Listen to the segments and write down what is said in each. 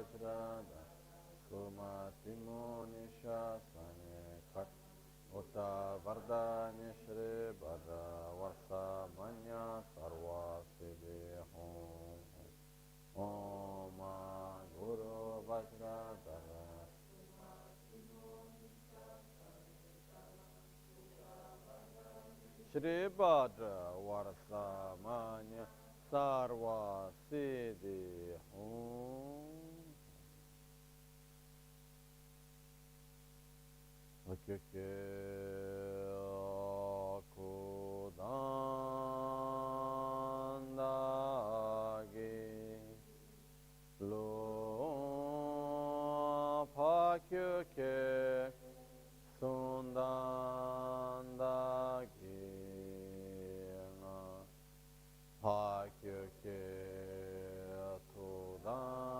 Vajrayana Sumatimo Nishasane Kat Uta Vardanya Shri Bhadra Varsa Manya Sarva Siddhi Om Om Guru Vajradhara Shri Bhadra Varsa Manya Sarva Siddhi Om. Akeke Akudandagi Lo Pakeke Sundandagi Pakeke Tudandagi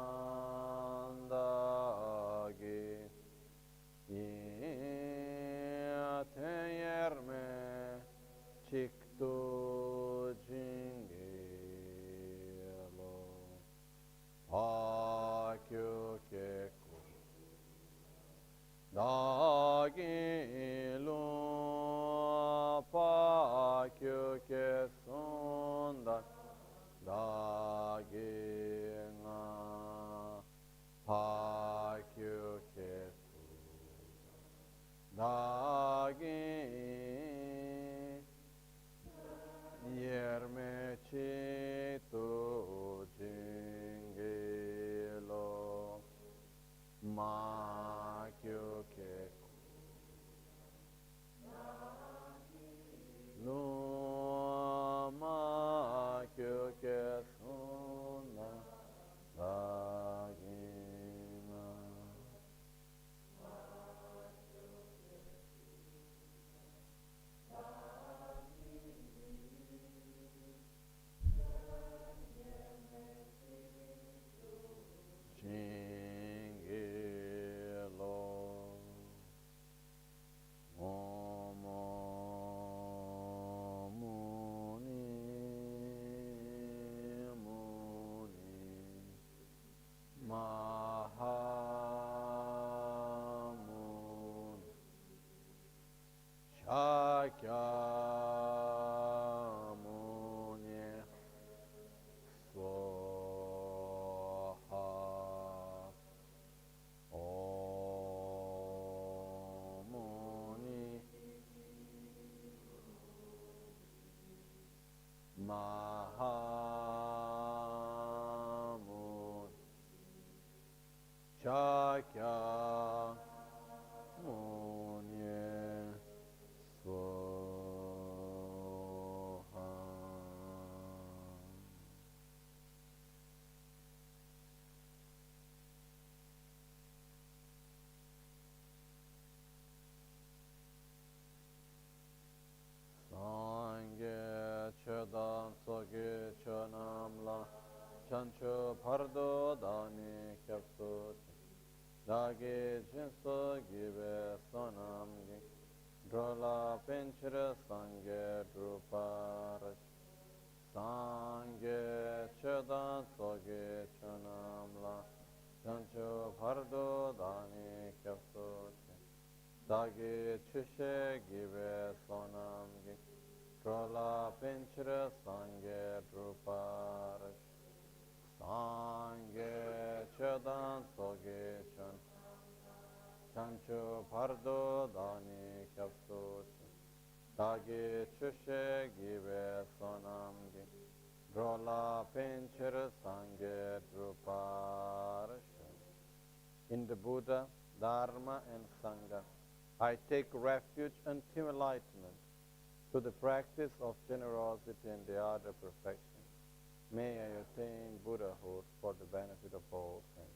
Teyerme Chiktu Jingelo Pakyu Keku Dagilu Pakyu Kesunda Dagina Pakyu Keku Dagi Yerme Chitu Jingelo Makyu Keku Luma Makyu Kesuna Dagina Jingelo Om Muni Muni Mahamun Shakyamuni Swaha Om Muni Mahamun Shakyamuni Swaha. Sangye Chedan Soge Chanamla Chancho Pardo Dani Kyapso Dagi Jinso Give Sonam Drola Pinchra Sangye Druparach Sangye Chedan Soge Chanamla Chancho Pardo Dani Kyapso Dagi Chishe Give Sonam Drola Pinchra Sangye Druparach Sangye Chedan Soge Chan Chancho Pardo Dani Kyapso Dagi Chushe Give Sonam Drola Pinchra Sangye Druparach. In the Buddha, Dharma and Sangha, I take refuge until enlightenment to the practice of generosity and the art of perfection. May I attain Buddhahood for the benefit of all saints.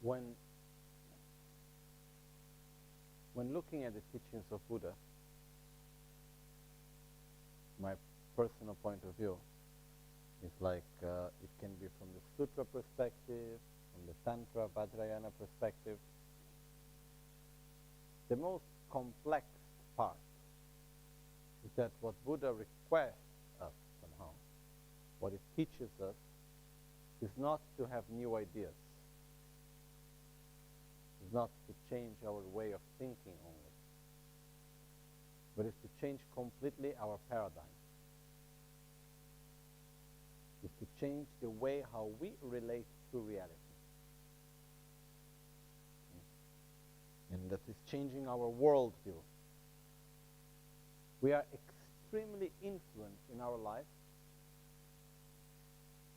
When looking at the teachings of Buddha, my personal point of view is like it can be from the Sutra perspective, from the Tantra, Vajrayana perspective. The most complex part is that what Buddha requests us somehow, what it teaches us, is not to have new ideas. It's not to change our way of thinking only, but it's to change completely our paradigm. It's to change the way how we relate to reality. And that is changing our worldview. We are extremely influenced in our life,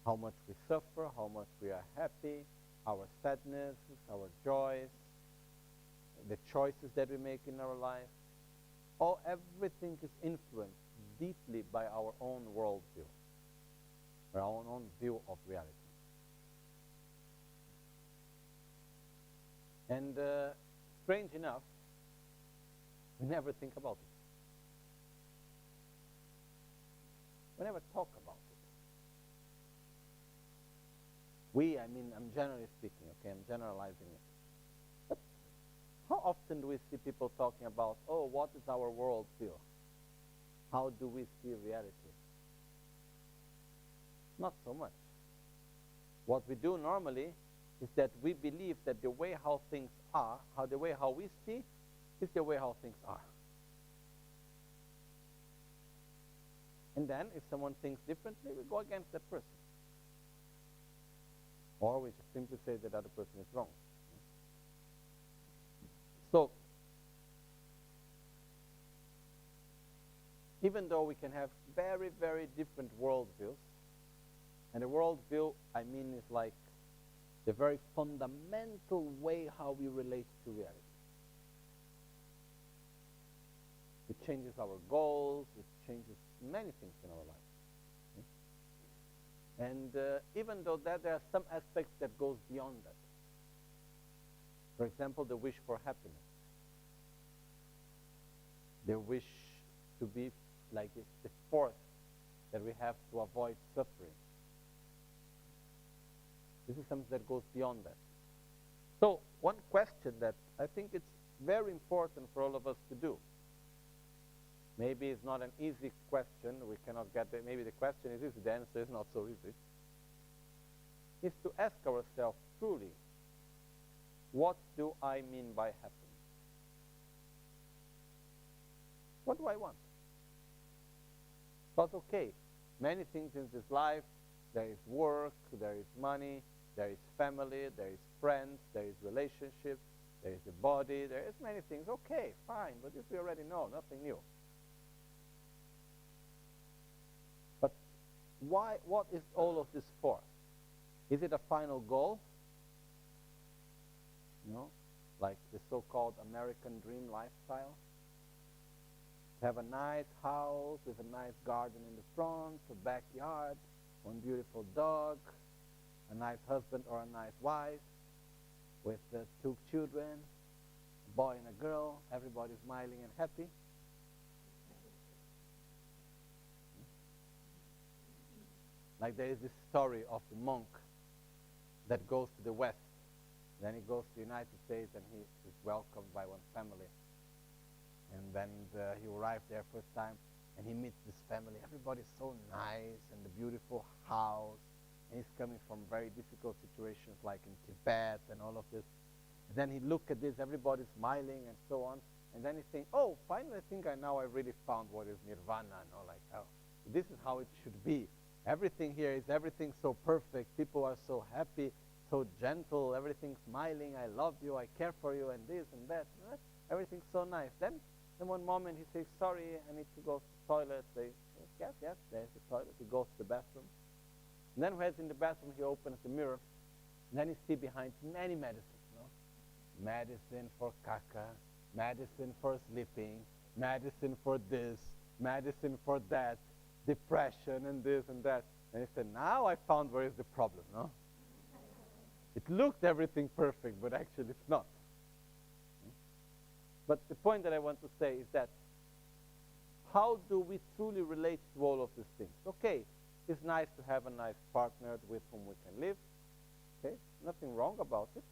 how much we suffer, how much we are happy, our sadness, our joys, the choices that we make in our life. Everything is influenced deeply by our own worldview, our own view of reality. And strange enough, we never think about it. We never talk about it. I'm generally speaking, okay, I'm generalizing it. But how often do we see people talking about, what is our worldview? How do we see reality? Not so much. What we do normally is that we believe that the way how things are, the way how we see, is the way how things are. And then, if someone thinks differently, we go against that person. Or we just simply say that other person is wrong. So, even though we can have very, very different worldviews, and the worldview, is like the very fundamental way how we relate to reality. It changes our goals, it changes many things in our life. And even though that, there are some aspects that goes beyond that. For example, the wish for happiness. The wish to be like the force that we have to avoid suffering. This is something that goes beyond that. So, one question that I think it's very important for all of us to do. Maybe it's not an easy question, we cannot get it. Maybe the question is easy, the answer is not so easy. Is to ask ourselves truly, what do I mean by happiness? What do I want? Because, okay, many things in this life, there is work, there is money, there is family, there is friends, there is relationships, there is the body, there is many things. Okay, fine, but this we already know, nothing new. But why? What is all of this for? Is it a final goal? No? Like the so-called American dream lifestyle? To have a nice house with a nice garden in the front, a backyard, one beautiful dog, a nice husband or a nice wife, with 2 children, a boy and a girl, everybody smiling and happy. Like there is this story of the monk that goes to the West. Then he goes to the United States and he is welcomed by one family. And then he arrived there first time and he meets this family. Everybody's so nice and the beautiful house. And he's coming from very difficult situations like in Tibet and all of this. And then he look at this, everybody's smiling and so on. And then he thinks, finally I think I really found what is nirvana. This is how it should be. Everything here is everything so perfect. People are so happy, so gentle, everything's smiling. I love you, I care for you, and this and that. Everything's so nice. Then in one moment he says, sorry, I need to go to the toilet. They say, yes, there's the toilet. He goes to the bathroom. And then when he's in the bathroom, he opens the mirror. And then he sees behind many medicines. Medicine for caca, medicine for sleeping, medicine for this, medicine for that, depression and this and that. And he said, now I found where is the problem, no? It looked everything perfect, but actually it's not. But the point that I want to say is that how do we truly relate to all of these things? Okay, it's nice to have a nice partner with whom we can live. Okay, nothing wrong about it.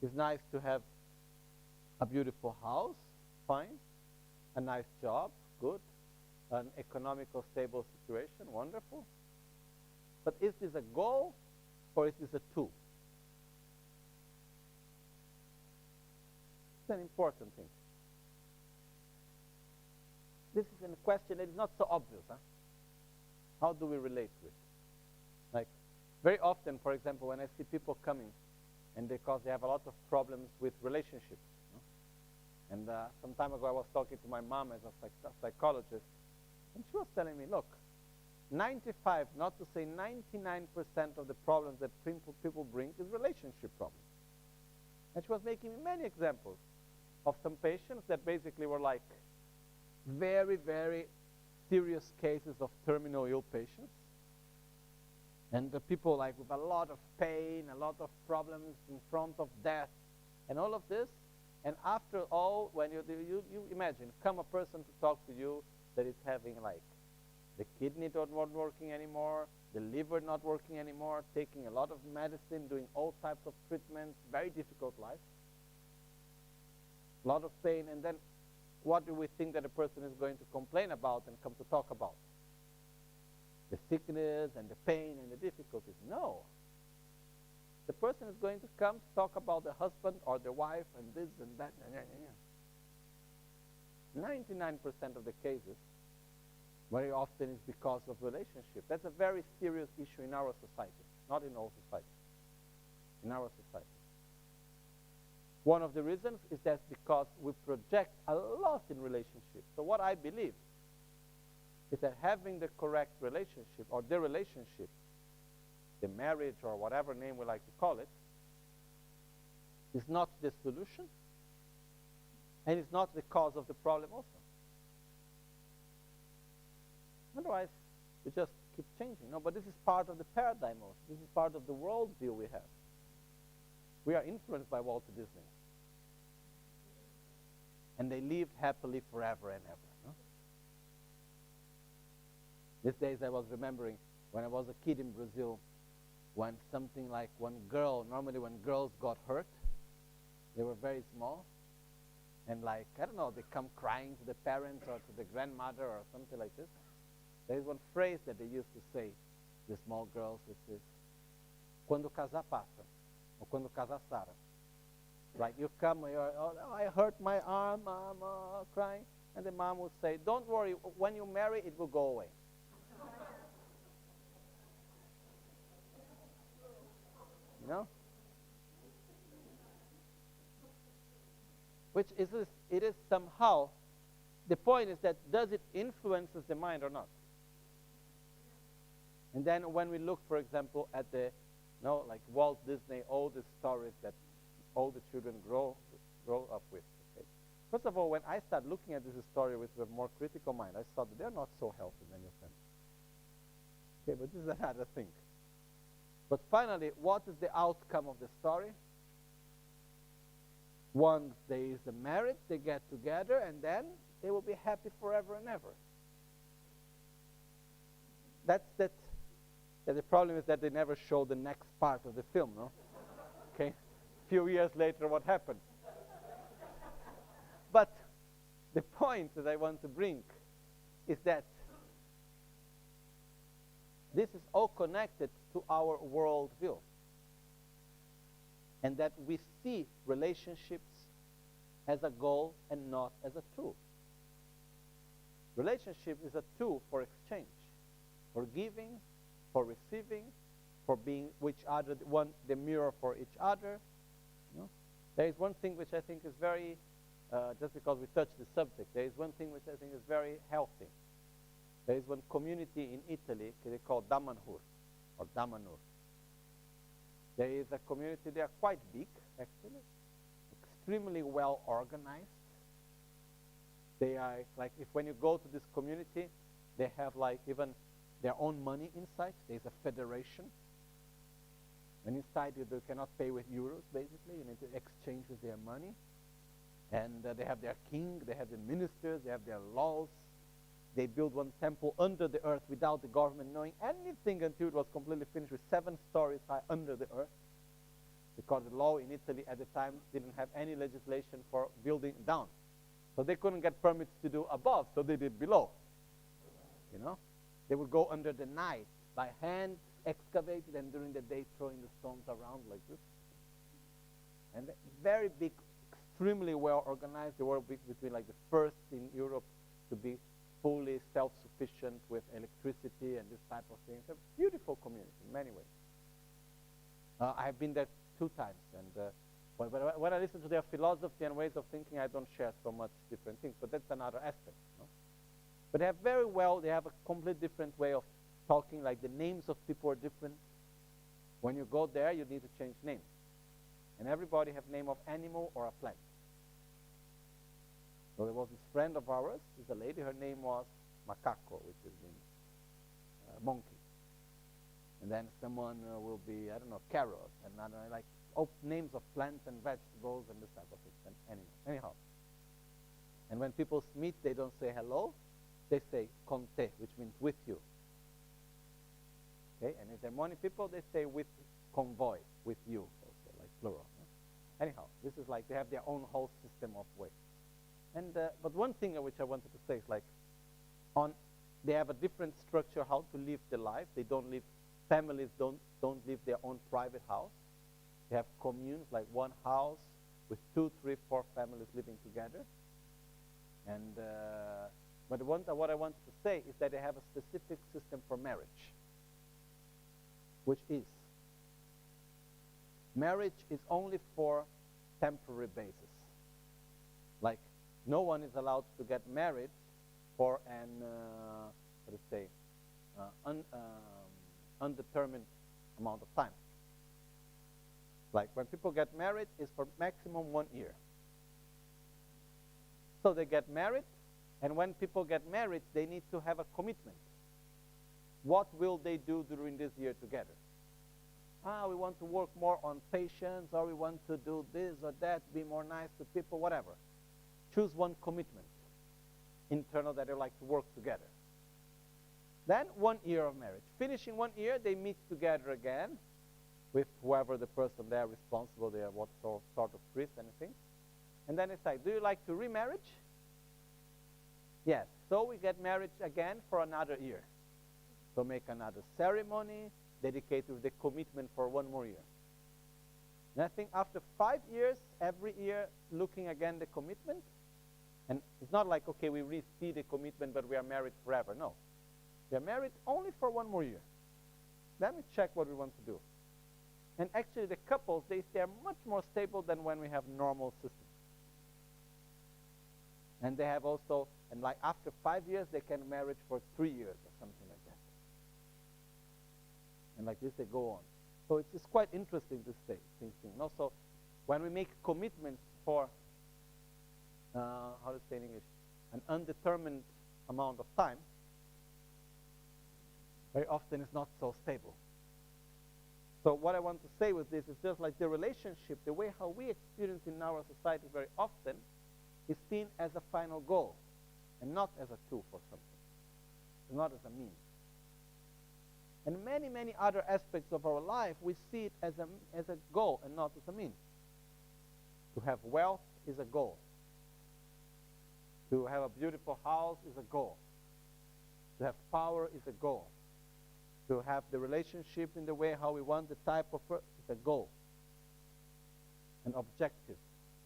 It's nice to have a beautiful house, fine. A nice job, good. An economical, stable situation, wonderful. But is this a goal or is this a tool? It's an important thing. This is a question that is not so obvious. Huh? How do we relate to it? Like, very often, for example, when I see people coming, and because they have a lot of problems with relationships. And some time ago, I was talking to my mom as a psychologist, and she was telling me, look, 95, not to say 99% of the problems that people bring is relationship problems. And she was making me many examples of some patients that basically were like very, very serious cases of terminal ill patients. And the people like with a lot of pain, a lot of problems in front of death, and all of this. And after all, when you imagine, come a person to talk to you that is having like the kidney not working anymore, the liver not working anymore, taking a lot of medicine, doing all types of treatments, very difficult life, a lot of pain, and then what do we think that a person is going to complain about and come to talk about? The sickness and the pain and the difficulties. No. The person is going to come to talk about the husband or the wife and this and that. 99% of the cases, very often, is because of relationship. That's a very serious issue in our society, not in all societies. In our society. One of the reasons is that because we project a lot in relationships. So what I believe is that having the correct relationship or the relationship, the marriage or whatever name we like to call it, is not the solution and is not the cause of the problem also. Otherwise, we just keep changing. No, but this is part of the paradigm also. This is part of the worldview we have. We are influenced by Walt Disney. And they lived happily forever and ever. No? These days I was remembering when I was a kid in Brazil, when something like one girl, normally when girls got hurt, they were very small, and like, I don't know, they come crying to the parents or to the grandmother or something like this. There is one phrase that they used to say, the small girls, which is, quando casar passa, or quando casar sara. Right, you come, you're, oh, I hurt my arm, mom, crying, and the mom would say, don't worry, when you marry, it will go away. You know? Which is, it is somehow, the point is that does it influences the mind or not? And then when we look, for example, at the, like Walt Disney, all the stories that all the children grow up with. Okay? First of all, when I start looking at this story with a more critical mind, I saw that they're not so healthy, many of them. Okay, but this is another thing. But finally, what is the outcome of the story? Once there is a marriage, they get together, and then they will be happy forever and ever. That's that. The problem is that they never show the next part of the film, no? Okay? A few years later, what happened? But the point that I want to bring is that this is all connected to our worldview. And that we see relationships as a goal and not as a tool. Relationship is a tool for exchange, for giving, for receiving, for being the mirror for each other. You know? There is one thing which I think is very, just because we touched the subject, there is one thing which I think is very healthy. There is one community in Italy, they call Damanhur, or Damanur. There is a community, they are quite big, actually, extremely well organized. They are, like, when you go to this community, they have, like, even their own money inside. There's a federation. And inside you cannot pay with euros, basically. You need to exchange with their money. And they have their king, they have the ministers, they have their laws. They built one temple under the earth without the government knowing anything until it was completely finished, with 7 stories high under the earth. Because the law in Italy at the time didn't have any legislation for building down. So they couldn't get permits to do above, so they did below. You know? They would go under the night by hand, excavated, and during the day throwing the stones around like this. And very big, extremely well organized. They were between like the first in Europe to be fully self-sufficient with electricity and this type of thing. It's a beautiful community in many ways. I have been there 2 times, and when I listen to their philosophy and ways of thinking, I don't share so much different things, but that's another aspect. No? But they have a completely different way of talking, like the names of people are different. When you go there, you need to change names. And everybody have name of animal or a plant. So there was this friend of ours, she's a lady, her name was Macaco, which is means monkey. And then someone will be, I don't know, carrot, and I don't know, like names of plants and vegetables and this type of thing, and animals. Anyhow. And when people meet, they don't say hello, they say conte, which means with you. Okay, and if there are many people, they say with convoy, with you, also, like plural. No? Anyhow, this is like they have their own whole system of ways. And but one thing which I wanted to say is like, they have a different structure how to live the life. They don't live, families don't live their own private house. They have communes, like one house with 2, 3, 4 families living together. And but what I want to say is that they have a specific system for marriage, which is marriage is only for temporary basis. Like no one is allowed to get married for an undetermined amount of time. Like when people get married, it's for maximum 1 year. So they get married, and when people get married, they need to have a commitment. What will they do during this year together? We want to work more on patience, or we want to do this or that, be more nice to people, whatever. Choose one commitment, internal, that they like to work together. Then 1 year of marriage. Finishing 1 year, they meet together again with whoever the person there responsible, they are what sort of priest, anything. And then it's like, do you like to remarriage? Yes. So we get married again for another year. So make another ceremony, dedicated with the commitment for 1 more year. And I think after 5 years, every year, looking again the commitment, and it's not like, okay, we re-see the commitment, but we are married forever. No. We are married only for 1 more year. Then we check what we want to do. And actually the couples, they are much more stable than when we have normal systems. And they have also, and like after 5 years, they can marry for 3 years or something like that. And like this, they go on. So it's quite interesting this thing. And also, when we make commitments for, how to say in English, an undetermined amount of time, very often it's not so stable. So what I want to say with this is just like the relationship, the way how we experience in our society very often is seen as a final goal and not as a tool for something, not as a means. And many, many other aspects of our life, we see it as a goal and not as a means. To have wealth is a goal. To have a beautiful house is a goal. To have power is a goal. To have the relationship in the way how we want, the type of person, is a goal. An objective.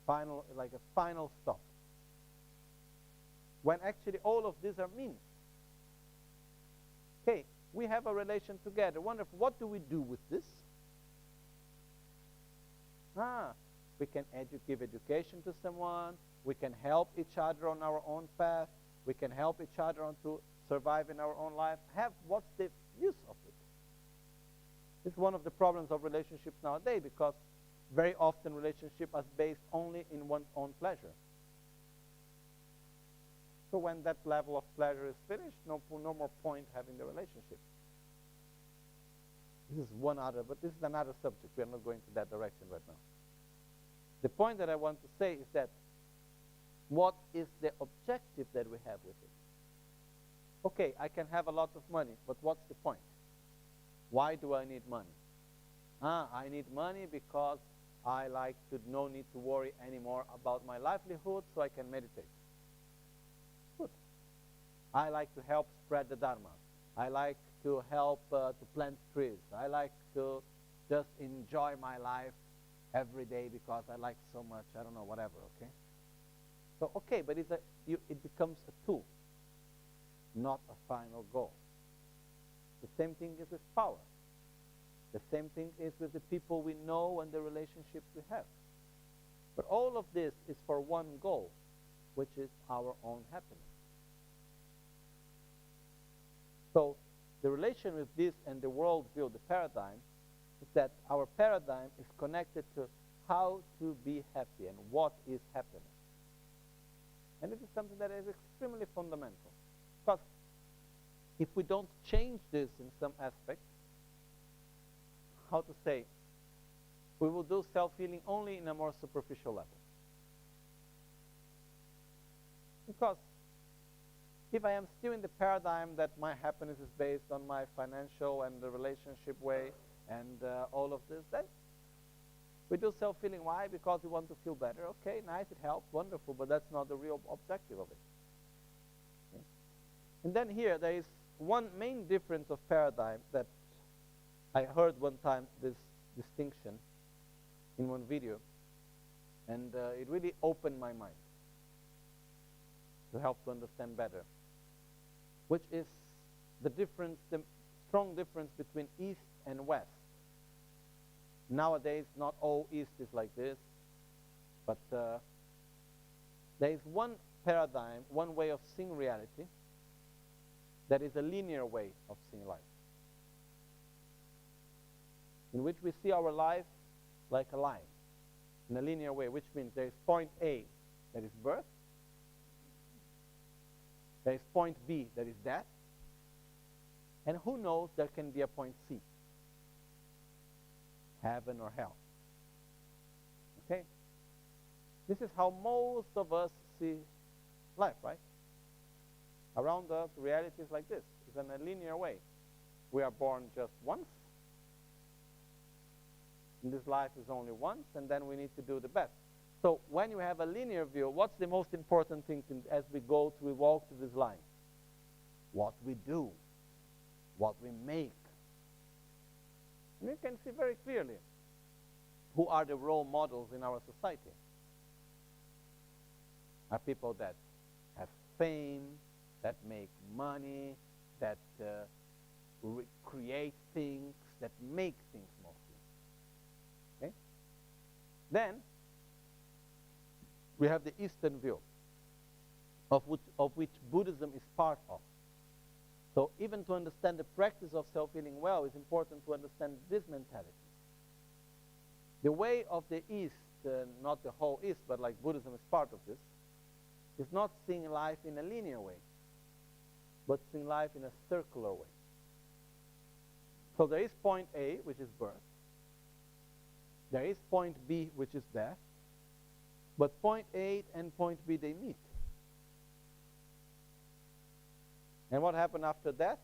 Final, like a final stop. When actually all of these are means. Okay, we have a relation together. Wonderful. What do we do with this? We can give education to someone. We can help each other on our own path. We can help each other to survive in our own life. What's the use of it? This is one of the problems of relationships nowadays, because very often relationships are based only in one's own pleasure. So when that level of pleasure is finished, no more point having the relationship. This is one other, but this is another subject. We are not going to that direction right now. The point that I want to say is that what is the objective that we have with it? Okay, I can have a lot of money, but what's the point? Why do I need money? I need money because I like to no need to worry anymore about my livelihood, so I can meditate. Good. I like to help spread the Dharma. I like to help to plant trees. I like to just enjoy my life every day because I like so much, I don't know, whatever, okay? So, okay, but it becomes a tool, not a final goal. The same thing is with power. The same thing is with the people we know and the relationships we have. But all of this is for one goal, which is our own happiness. So the relation with this and the worldview, the paradigm, is that our paradigm is connected to how to be happy and what is happiness. And it is something that is extremely fundamental. Because if we don't change this in some aspect, how to say, we will do self-healing only in a more superficial level. Because if I am still in the paradigm that my happiness is based on my financial and the relationship way and all of this, then we do self-healing. Why? Because we want to feel better. Okay, nice, it helps, wonderful, but that's not the real objective of it. Okay? And then here, there is one main difference of paradigm that I heard one time, this distinction in one video, and it really opened my mind to help to understand better, which is the difference, the strong difference between East and West. Nowadays, not all East is like this, but there is one paradigm, one way of seeing reality that is a linear way of seeing life, in which we see our life like a line, in a linear way, which means there is point A, that is birth, there is point B, that is death, and who knows, there can be a point C, heaven or hell. Okay? This is how most of us see life, right? Around us, reality is like this. It's in a linear way. We are born just once. And this life is only once, and then we need to do the best. So when you have a linear view, what's the most important thing as we walk through this line? What we do, what we make. And you can see very clearly who are the role models in our society. Are people that have fame, that make money, that create things, that make things mostly. Okay? Then we have the Eastern view, of which Buddhism is part of. So even to understand the practice of self-healing well, it's important to understand this mentality. The way of the East, not the whole East, but like Buddhism is part of this, is not seeing life in a linear way, but seeing life in a circular way. So there is point A, which is birth. There is point B, which is death. But point A and point B, they meet. And what happened after death?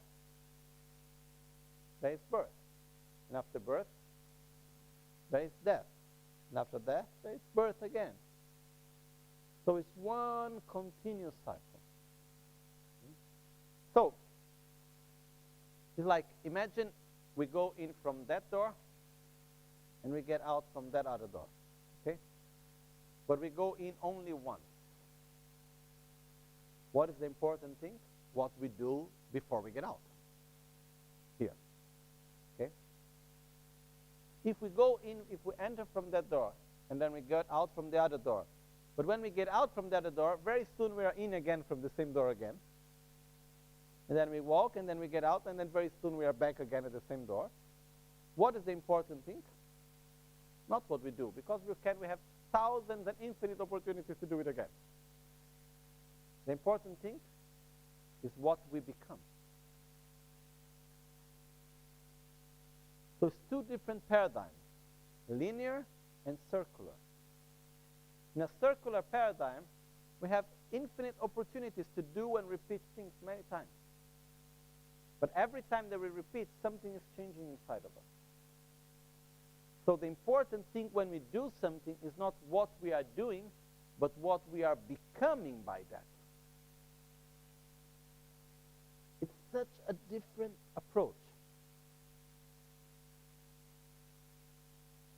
There is birth. And after birth, there is death. And after death, there is birth again. So it's one continuous cycle. So, it's like, imagine we go in from that door and we get out from that other door. Okay? But we go in only once. What is the important thing? What we do before we get out. Here. Okay? If we go in, if we enter from that door, and then we get out from the other door, but when we get out from the other door, very soon we are in again from the same door again. And then we walk, and then we get out, and then very soon we are back again at the same door. What is the important thing? Not what we do, because we have thousands and infinite opportunities to do it again. The important thing is what we become. So it's two different paradigms, linear and circular. In a circular paradigm, we have infinite opportunities to do and repeat things many times. But every time that we repeat, something is changing inside of us. So the important thing when we do something is not what we are doing, but what we are becoming by that. It's such a different approach.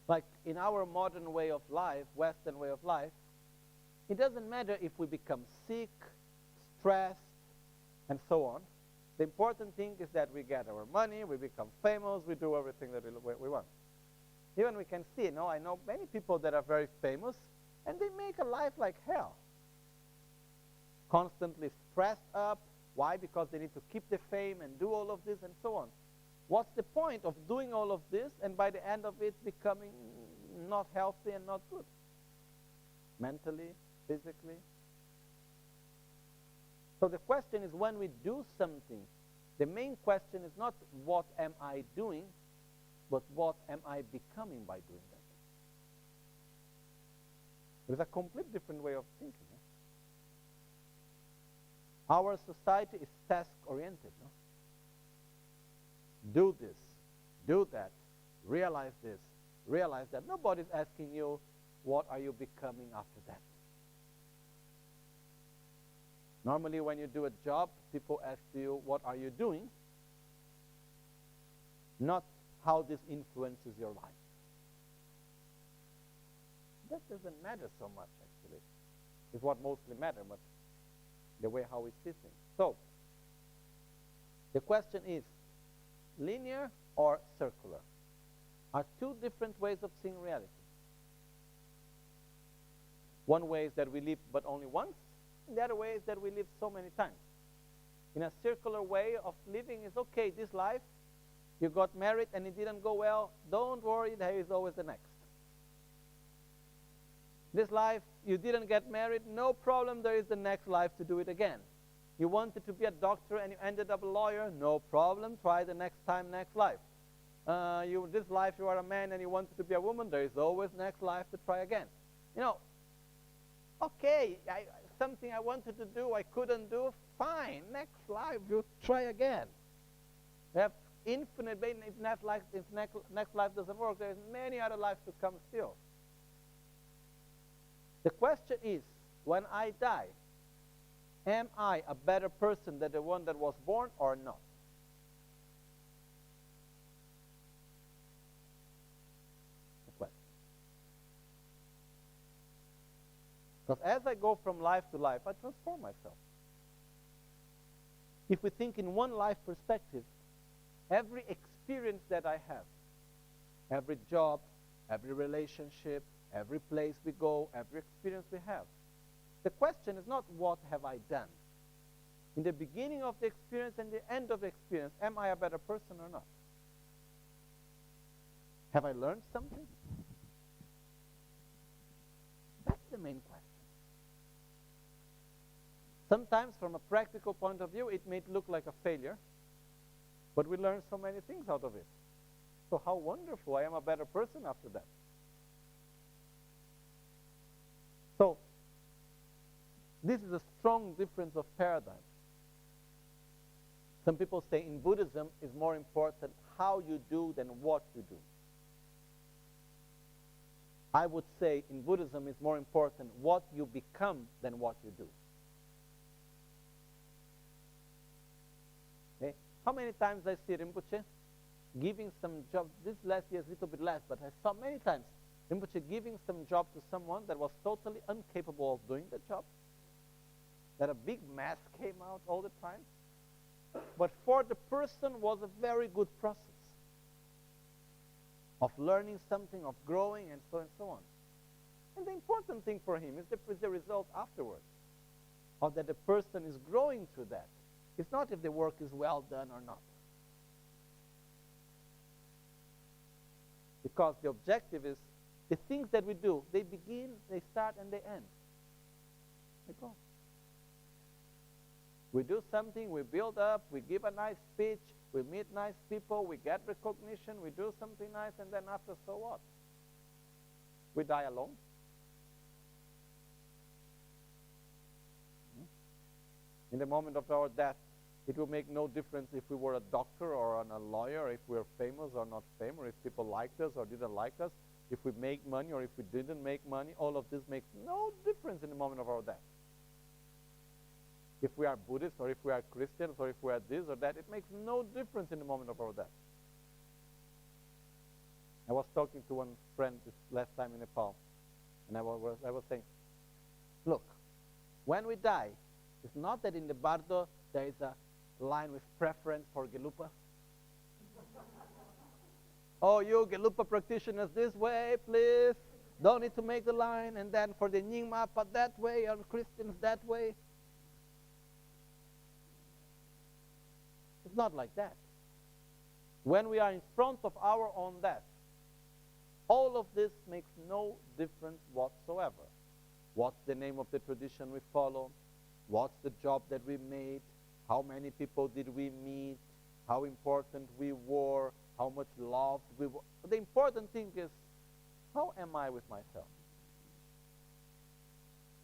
Like in our modern way of life, Western way of life, it doesn't matter if we become sick, stressed, and so on. The important thing is that we get our money, we become famous, we do everything that we want. Even we can see, I know many people that are very famous, and they make a life like hell. Constantly stressed up. Why? Because they need to keep the fame and do all of this and so on. What's the point of doing all of this and by the end of it becoming not healthy and not good? Mentally, physically. So the question is, when we do something, the main question is not what am I doing, but what am I becoming by doing that? There's a complete different way of thinking. Our society is task-oriented. Do this, do that, realize this, realize that. Nobody's asking you, what are you becoming after that? Normally when you do a job, people ask you, what are you doing? Not how this influences your life. That doesn't matter so much, actually. It's what mostly matters, but the way how we see things. So, the question is, linear or circular? Are two different ways of seeing reality. One way is that we live but only once, and the other way is that we live so many times. In a circular way of living is, okay, this life, you got married and it didn't go well, don't worry, there is always the next. This life, you didn't get married, no problem, there is the next life to do it again. You wanted to be a doctor and you ended up a lawyer, no problem, try the next time, next life. This life you are a man and you wanted to be a woman, there is always next life to try again. Okay, something I wanted to do, I couldn't do, fine, next life you try again. You have infinite, if next life doesn't work, there's many other lives to come still. The question is, when I die, am I a better person than the one that was born or not? The question. Because as I go from life to life, I transform myself. If we think in one life perspective, every experience that I have, every job, every relationship, every place we go, every experience we have, the question is not what have I done. In the beginning of the experience and the end of the experience, am I a better person or not? Have I learned something? That's the main question. Sometimes from a practical point of view, it may look like a failure, but we learn so many things out of it. So how wonderful, I am a better person after that. So, this is a strong difference of paradigm. Some people say in Buddhism is more important how you do than what you do. I would say in Buddhism it's more important what you become than what you do. Okay? How many times I see Rinpoche giving some job, this last year is a little bit less, but I saw many times Rinpoche giving some job to someone that was totally incapable of doing the job, that a big mass came out all the time. But for the person was a very good process of learning something, of growing, and so on. And the important thing for him is the result afterwards, or that the person is growing through that. It's not if the work is well done or not. Because the objective is the things that we do, they begin, they start, and they end. They go. We do something, we build up, we give a nice speech, we meet nice people, we get recognition, we do something nice, and then after, so what? We die alone. In the moment of our death, it will make no difference if we were a doctor or a lawyer, if we're famous or not famous, or if people liked us or didn't like us, if we make money or if we didn't make money. All of this makes no difference in the moment of our death. If we are Buddhists or if we are Christians or if we are this or that, it makes no difference in the moment of our death. I was talking to one friend this last time in Nepal, and I was saying, look, when we die, it's not that in the bardo there is a line with preference for Gelupa. Oh, you Gelupa practitioners this way, please. Don't need to make the line. And then for the Nyingmapa that way, and Christians that way. It's not like that. When we are in front of our own death, all of this makes no difference whatsoever. What's the name of the tradition we follow? What's the job that we made? How many people did we meet? How important we were? How much loved we were? The important thing is, how am I with myself?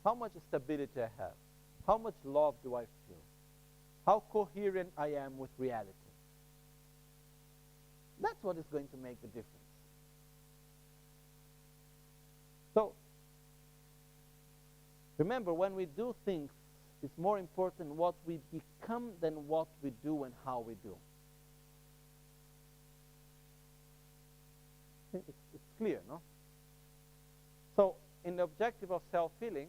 How much stability I have? How much love do I feel? How coherent I am with reality? That's what is going to make the difference. So, remember, when we do things, it's more important what we become than what we do and how we do. I think it's clear, no? So, in the objective of self-healing,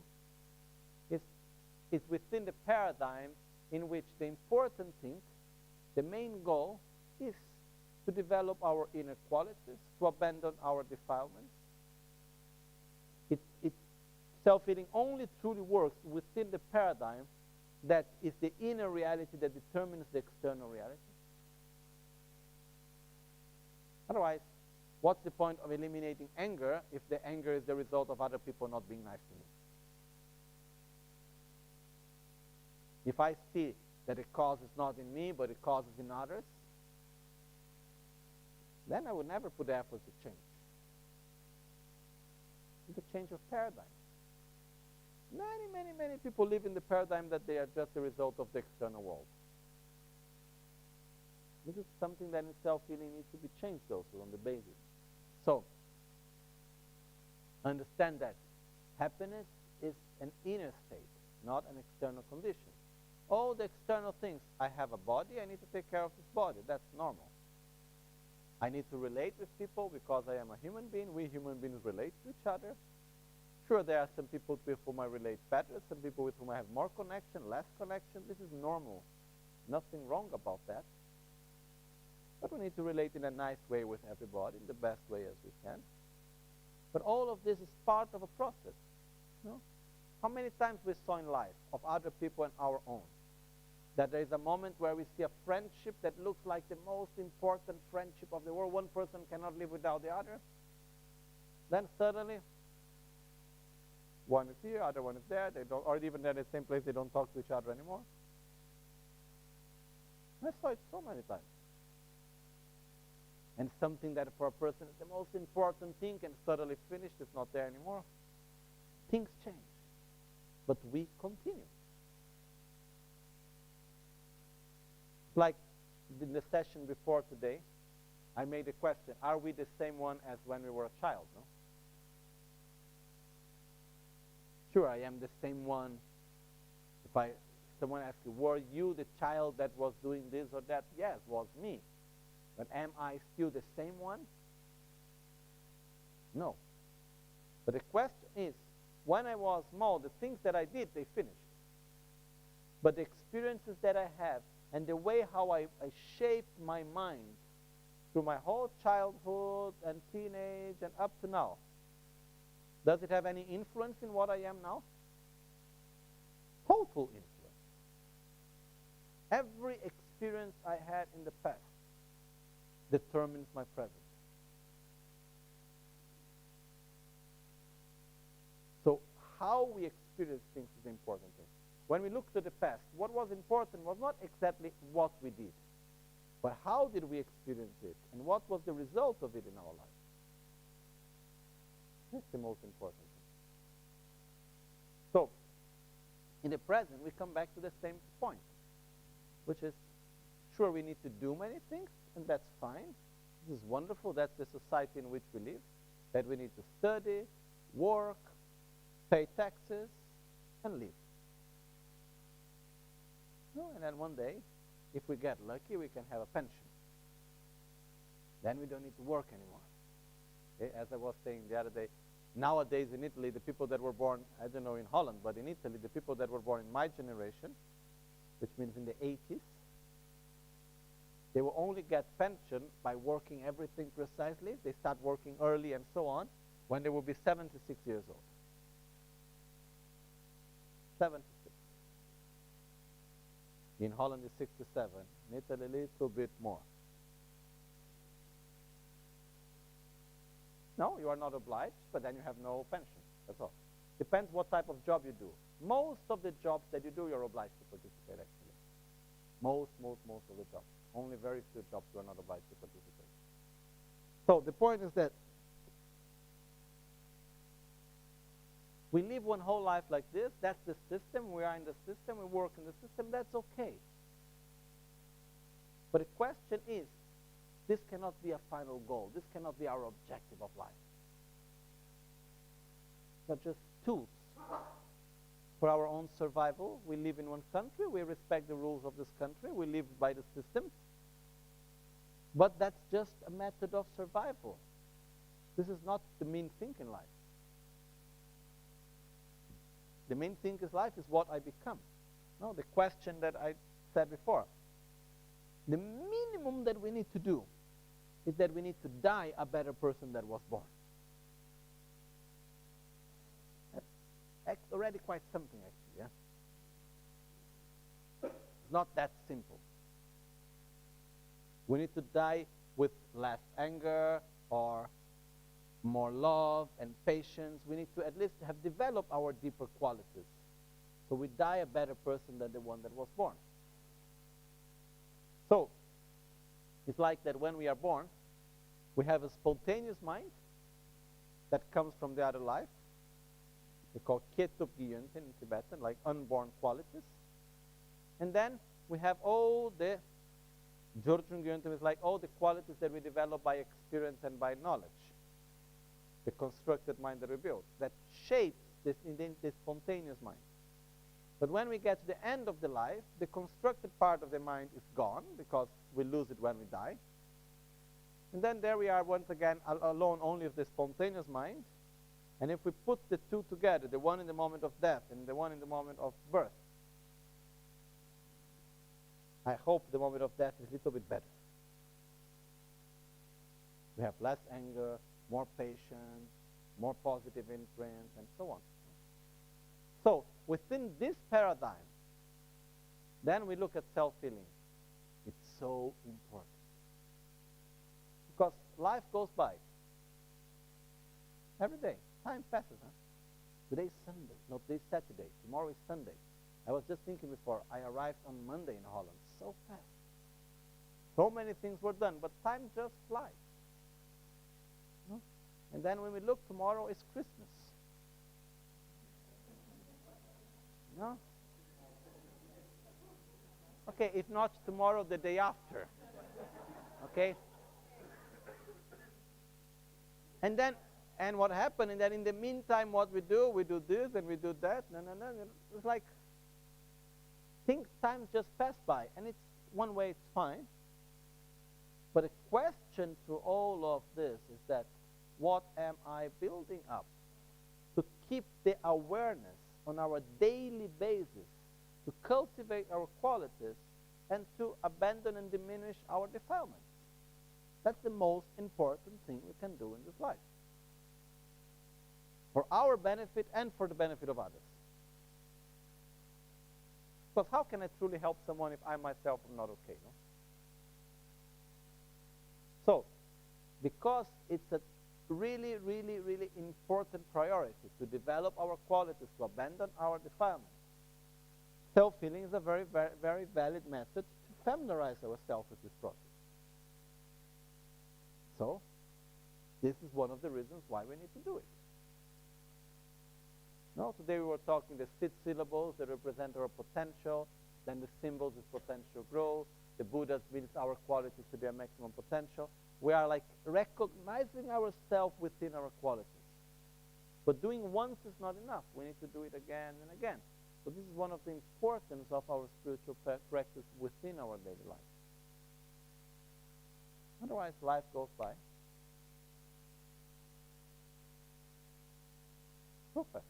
it's within the paradigm in which the important thing, the main goal, is to develop our inner qualities, to abandon our defilements. Self-healing only truly works within the paradigm that is the inner reality that determines the external reality. Otherwise, what's the point of eliminating anger if the anger is the result of other people not being nice to me? If I see that the cause is not in me, but the cause is in others, then I would never put effort to change. It's a change of paradigm. Many people live in the paradigm that they are just a result of the external world. This is something that in self-healing needs to be changed also on the basis. So, understand that happiness is an inner state, not an external condition. All the external things, I have a body, I need to take care of this body. That's normal. I need to relate with people because I am a human being. We human beings relate to each other. Sure, there are some people with whom I relate better, some people with whom I have more connection, less connection. This is normal. Nothing wrong about that. But we need to relate in a nice way with everybody, in the best way as we can. But all of this is part of a process. No? How many times we saw in life of other people and our own that there is a moment where we see a friendship that looks like the most important friendship of the world. One person cannot live without the other. Then suddenly, one is here, other one is there, they don't, or even they're in the same place, they don't talk to each other anymore. I saw it so many times. And something that for a person is the most important thing and suddenly finished, it's not there anymore. Things change. But we continue. Like in the session before today, I made a question, are we the same one as when we were a child? No? Sure, I am the same one. If someone asks you, were you the child that was doing this or that? Yes, it was me. But am I still the same one? No. But the question is, when I was small, the things that I did, they finished. But the experiences that I have and the way how I shaped my mind through my whole childhood and teenage and up to now, does it have any influence in what I am now? Total influence. Every experience I had in the past determines my present. So how we experience things is the important thing. When we look to the past, what was important was not exactly what we did. But how did we experience it? And what was the result of it in our life? That's the most important thing. So, in the present, we come back to the same point, which is, sure, we need to do many things, and that's fine. This is wonderful. That's the society in which we live, that we need to study, work, pay taxes, and live. No, and then one day, if we get lucky, we can have a pension. Then we don't need to work anymore. Okay? As I was saying the other day, nowadays in Italy, the people that were born, I don't know in Holland, but in Italy, the people that were born in my generation, which means in the 80s, they will only get pension by working everything precisely. They start working early and so on, when they will be 76 years old. 76. In Holland is 67. In Italy, a little bit more. No, you are not obliged, but then you have no pension. That's all. Depends what type of job you do. Most of the jobs that you do, you're obliged to participate, actually. Most of the jobs. Only very few jobs you are not obliged to participate. So the point is that we live one whole life like this. That's the system. We are in the system. We work in the system. That's okay. But the question is, this cannot be a final goal. This cannot be our objective of life. They're just tools for our own survival. We live in one country. We respect the rules of this country. We live by the system. But that's just a method of survival. This is not the main thing in life. The main thing in life is what I become. No, the question that I said before. The minimum that we need to do is that we need to die a better person than was born. That's already quite something, actually. Yeah? It's not that simple. We need to die with less anger or more love and patience. We need to at least have developed our deeper qualities. So we die a better person than the one that was born. So, it's like that when we are born, we have a spontaneous mind that comes from the other life. We call Ketub Gyönten in Tibetan, like unborn qualities. And then we have all the Jorjun Gyönten is like all the qualities that we develop by experience and by knowledge. The constructed mind that we build, that shapes this spontaneous mind. But when we get to the end of the life, the constructed part of the mind is gone, because we lose it when we die. And then there we are once again alone only of the spontaneous mind. And if we put the two together, the one in the moment of death and the one in the moment of birth, I hope the moment of death is a little bit better. We have less anger, more patience, more positive influence, and so on. So, within this paradigm, then we look at self-healing. It's so important. Because life goes by. Every day. Time passes, huh? Today is Sunday. No, today's Saturday. Tomorrow is Sunday. I was just thinking before, I arrived on Monday in Holland. So fast. So many things were done, but time just flies. No? And then when we look, tomorrow is Christmas. No? Okay, if not tomorrow, the day after. Okay? And then, and what happened, and then in the meantime, what we do this and we do that. No. It's like time just pass by, and it's one way it's fine. But the question through all of this is that, what am I building up to keep the awareness on our daily basis, to cultivate our qualities, and to abandon and diminish our defilements? That's the most important thing we can do in this life, for our benefit and for the benefit of others. Because how can I truly help someone if I myself am not okay? No? So, because it's a really, really, really important priority to develop our qualities, to abandon our defilements, self-healing is a very, very, very valid method to familiarize ourselves with this process. So, this is one of the reasons why we need to do it. No, today we were talking the 6 syllables that represent our potential, then the symbols is potential growth, the Buddha builds our qualities to their maximum potential. We are like recognizing ourselves within our qualities. But doing once is not enough. We need to do it again and again. So this is one of the importance of our spiritual practice within our daily life. Otherwise, life goes by so fast.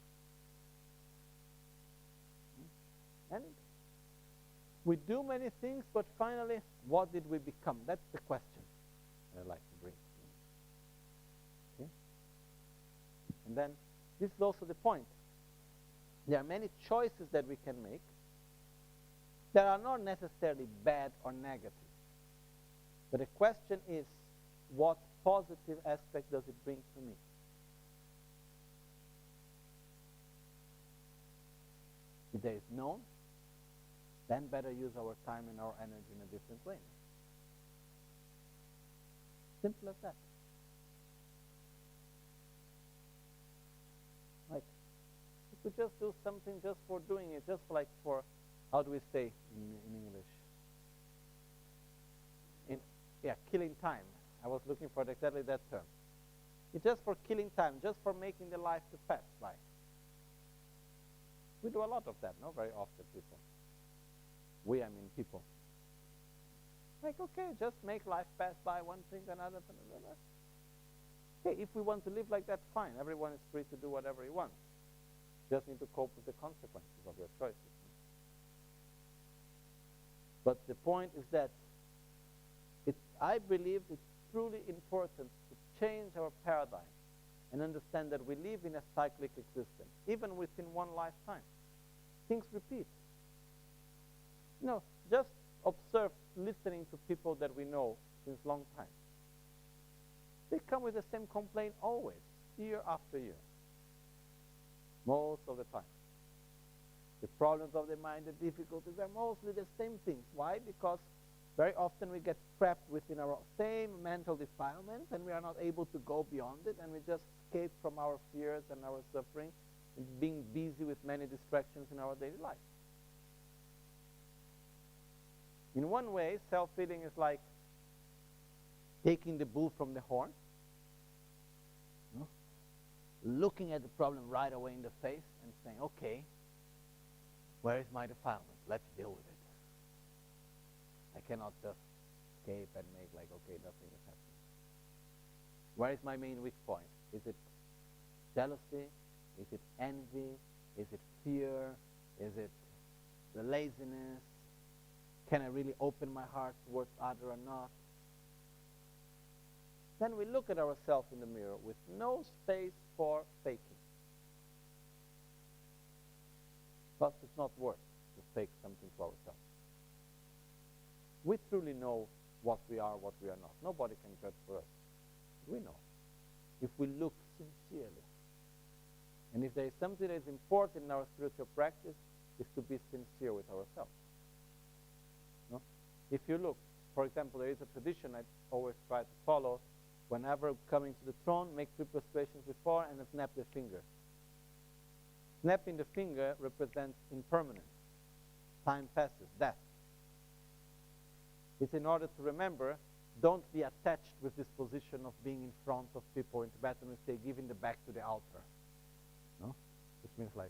And we do many things, but finally, what did we become? That's the question I like to bring. Okay? And then, this is also the point. There are many choices that we can make that are not necessarily bad or negative. But the question is, what positive aspect does it bring to me? If there is none, then better use our time and our energy in a different way. Simple as that. Like, if we just do something just for doing it, just like for, how do we say in English? Killing time. I was looking for exactly that term. It's just for killing time, just for making the life to pass by. We do a lot of that, no? Very often, people. I mean people. Like, okay, just make life pass by one thing, another. Okay, if we want to live like that, fine. Everyone is free to do whatever he wants. Just need to cope with the consequences of your choices. But the point is that I believe it's truly important to change our paradigm and understand that we live in a cyclic existence, even within one lifetime. Things repeat. Just observe listening to people that we know since long time. They come with the same complaint always, year after year. Most of the time. The problems of the mind, the difficulties are mostly the same things. Why? Because very often we get trapped within our same mental defilements and we are not able to go beyond it, and we just escape from our fears and our suffering and being busy with many distractions in our daily life. In one way, self-healing is like taking the bull from the horn, looking at the problem right away in the face and saying, okay, where is my defilement? Let's deal with it. I cannot just escape and make like, okay, nothing is happening. Where is my main weak point? Is it jealousy? Is it envy? Is it fear? Is it the laziness? Can I really open my heart towards other or not? Then we look at ourselves in the mirror with no space for faking. Because it's not worth to fake something to ourselves. We truly know what we are, what we are not. Nobody can judge for us. We know. If we look sincerely. And if there is something that is important in our spiritual practice, is to be sincere with ourselves. No? If you look, for example, there is a tradition I always try to follow. Whenever coming to the throne, make 3 prostrations before and snap the finger. Snapping the finger represents impermanence. Time passes, death. It's in order to remember, don't be attached with this position of being in front of people. In Tibetan we say, giving the back to the altar. No? Which means like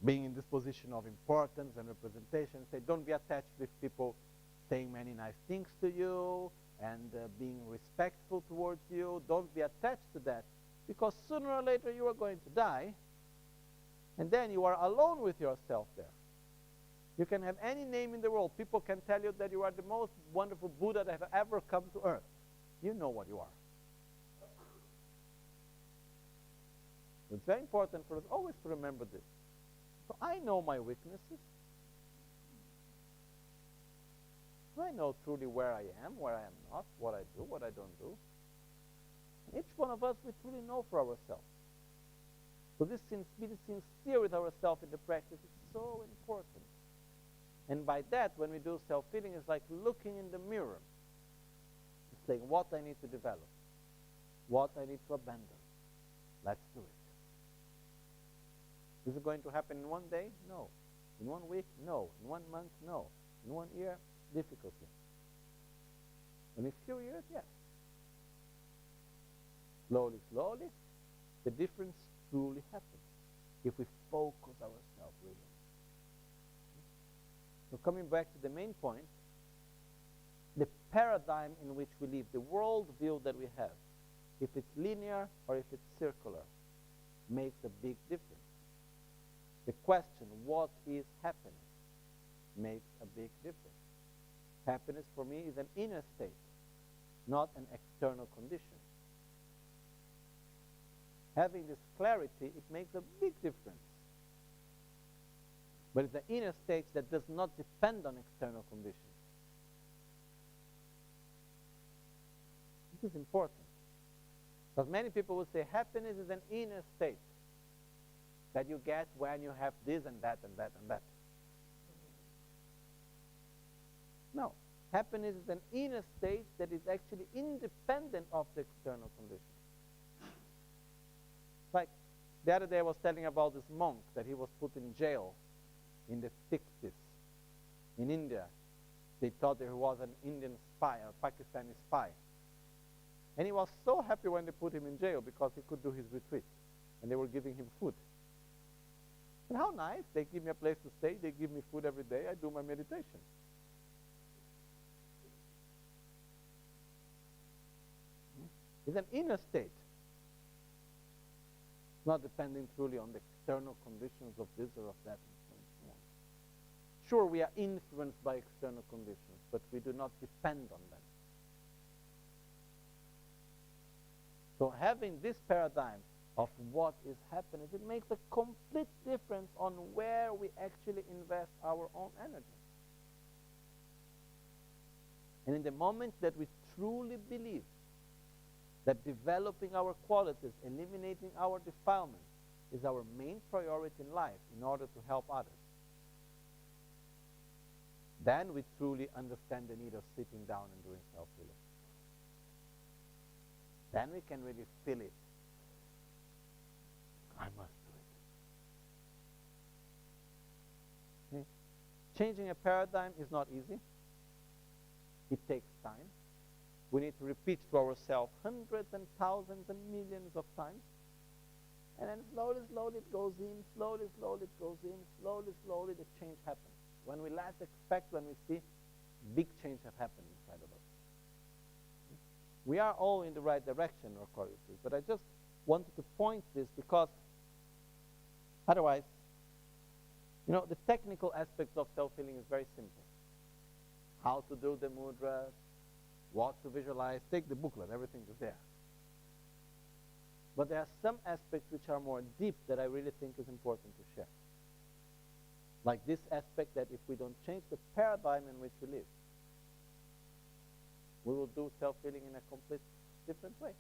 being in this position of importance and representation. Say, don't be attached with people saying many nice things to you and being respectful towards you. Don't be attached to that, because sooner or later you are going to die, and then you are alone with yourself there. You can have any name in the world. People can tell you that you are the most wonderful Buddha that have ever come to earth. You know what you are. It's very important for us always to remember this. So I know my weaknesses. I know truly where I am, where I am not, what I do, what I don't do. Each one of us, we truly know for ourselves. So this being sincere with ourselves in the practice is so important. And by that, when we do self-healing, it's like looking in the mirror. saying what I need to develop, what I need to abandon. Let's do it. Is it going to happen in one day? No. In 1 week? No. In 1 month? No. In 1 year? Difficulty. In a few years? Yes. Slowly, slowly, the difference truly happens if we focus ourselves really. So coming back to the main point, the paradigm in which we live, the world view that we have, if it's linear or if it's circular, makes a big difference. The question, what is happiness, makes a big difference. Happiness for me is an inner state, not an external condition. Having this clarity, it makes a big difference. But it's the inner state that does not depend on external conditions. This is important. Because many people will say happiness is an inner state that you get when you have this and that and that and that. No. Happiness is an inner state that is actually independent of the external conditions. Like the other day I was telling about this monk that he was put in jail in the 60s in India. They thought that he was an Indian spy, a Pakistani spy. And he was so happy when they put him in jail because he could do his retreat. And they were giving him food. And how nice, they give me a place to stay, they give me food every day, I do my meditation. It's an inner state. Not depending truly on the external conditions of this or of that and so on. Sure, we are influenced by external conditions, but we do not depend on them. So having this paradigm of what is happiness, it makes a complete difference on where we actually invest our own energy. And in the moment that we truly believe that developing our qualities, eliminating our defilements, is our main priority in life in order to help others, then we truly understand the need of sitting down and doing self-healing. Then we can really feel it. I must do it. Okay? Changing a paradigm is not easy. It takes time. We need to repeat to ourselves hundreds and thousands and millions of times. And then slowly, slowly it goes in, slowly, slowly it goes in, slowly, slowly the change happens. When we last expect, when we see, big change have happened inside of us. We are all in the right direction, of course, but I just wanted to point this because otherwise, the technical aspects of self-healing is very simple. How to do the mudras, what to visualize, take the booklet, everything is there. But there are some aspects which are more deep that I really think is important to share. Like this aspect that if we don't change the paradigm in which we live, we will do self-healing in a complete different way.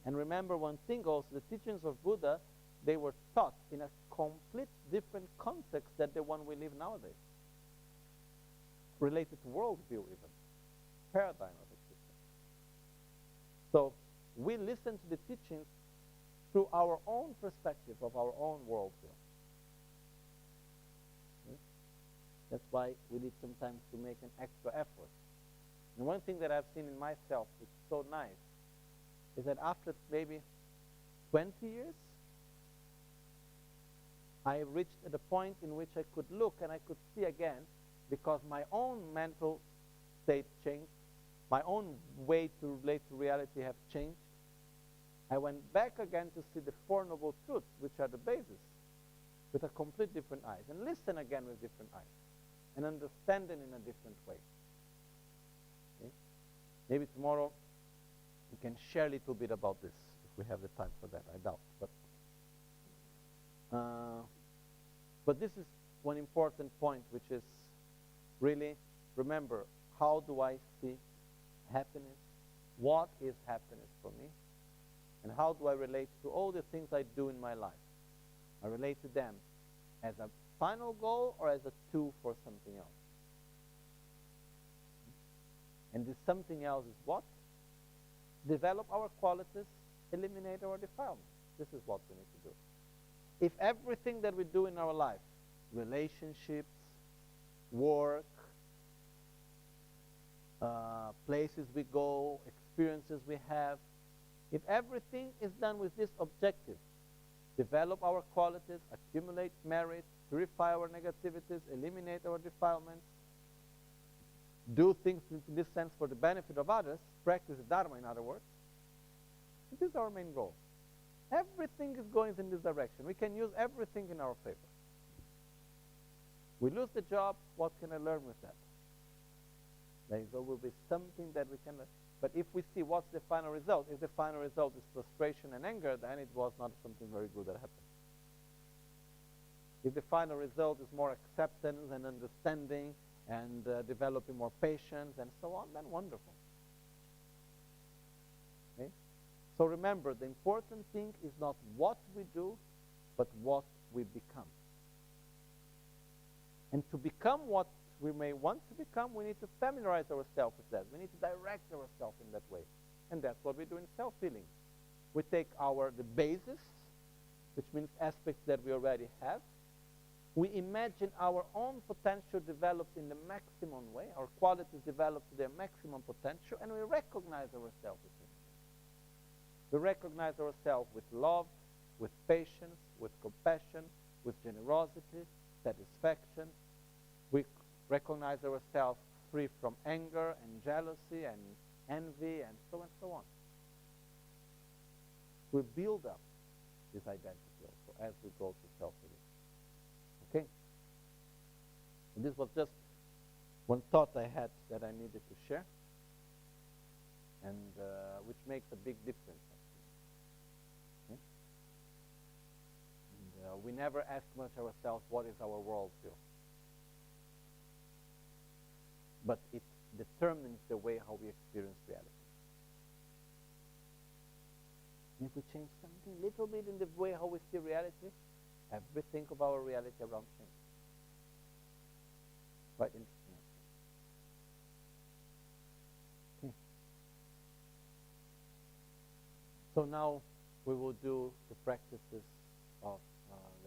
And remember one thing also, the teachings of Buddha, they were taught in a complete different context than the one we live nowadays. Related to worldview even, paradigm of existence. So we listen to the teachings through our own perspective of our own worldview. Okay? That's why we need sometimes to make an extra effort. And one thing that I've seen in myself, which is so nice, is that after maybe 20 years, I reached at a point in which I could look and I could see again, because my own mental state changed, my own way to relate to reality have changed. I went back again to see the Four Noble Truths, which are the basis, with a complete different eyes, and listen again with different eyes, and understand it in a different way. Okay? Maybe tomorrow we can share a little bit about this, if we have the time for that, I doubt. But this is one important point, which is really, remember, how do I see happiness? What is happiness for me? And how do I relate to all the things I do in my life? I relate to them as a final goal or as a tool for something else. And this something else is what? Develop our qualities, eliminate our defilements. This is what we need to do. If everything that we do in our life, relationships, work, places we go, experiences we have, if everything is done with this objective, develop our qualities, accumulate merit, purify our negativities, eliminate our defilements, do things in this sense for the benefit of others, practice the Dharma in other words, this is our main goal. Everything is going in this direction. We can use everything in our favor. We lose the job, what can I learn with that? There will be something that we can learn. But if we see what's the final result, if the final result is frustration and anger, then it was not something very good that happened. If the final result is more acceptance and understanding and developing more patience and so on, then wonderful. Okay? So remember, the important thing is not what we do, but what we become. And to become what we may want to become, we need to familiarize ourselves with that. We need to direct ourselves in that way. And that's what we do in self-healing. We take the basis, which means aspects that we already have. We imagine our own potential developed in the maximum way, our qualities developed to their maximum potential, and we recognize ourselves with it. We recognize ourselves with love, with patience, with compassion, with generosity, satisfaction. We recognize ourselves free from anger and jealousy and envy and so on. We build up this identity also as we go to self-healing. Okay? And this was just one thought I had that I needed to share, and which makes a big difference. Okay? And we never ask much ourselves, what is our worldview? But it determines the way how we experience reality. And if we change something little bit in the way how we see reality, everything of our reality around changes. Quite interesting. Okay. So now we will do the practices of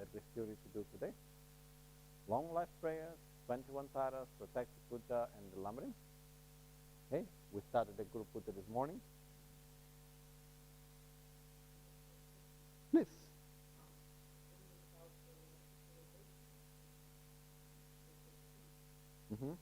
that we still need to do today. Long life prayers, 21 taras, protective puja, and the lamrim. Okay, we started the group puja this morning. Please. Mm-hmm.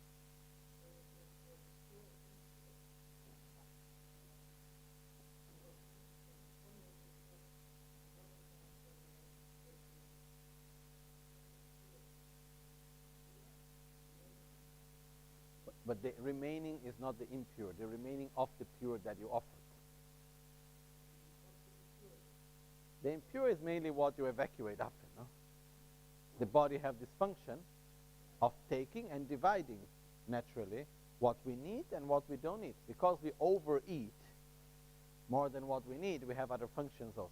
But the remaining is not the impure, the remaining of the pure that you offered. The impure is mainly what you evacuate after, no? The body have this function of taking and dividing naturally what we need and what we don't need. Because we overeat more than what we need, we have other functions also.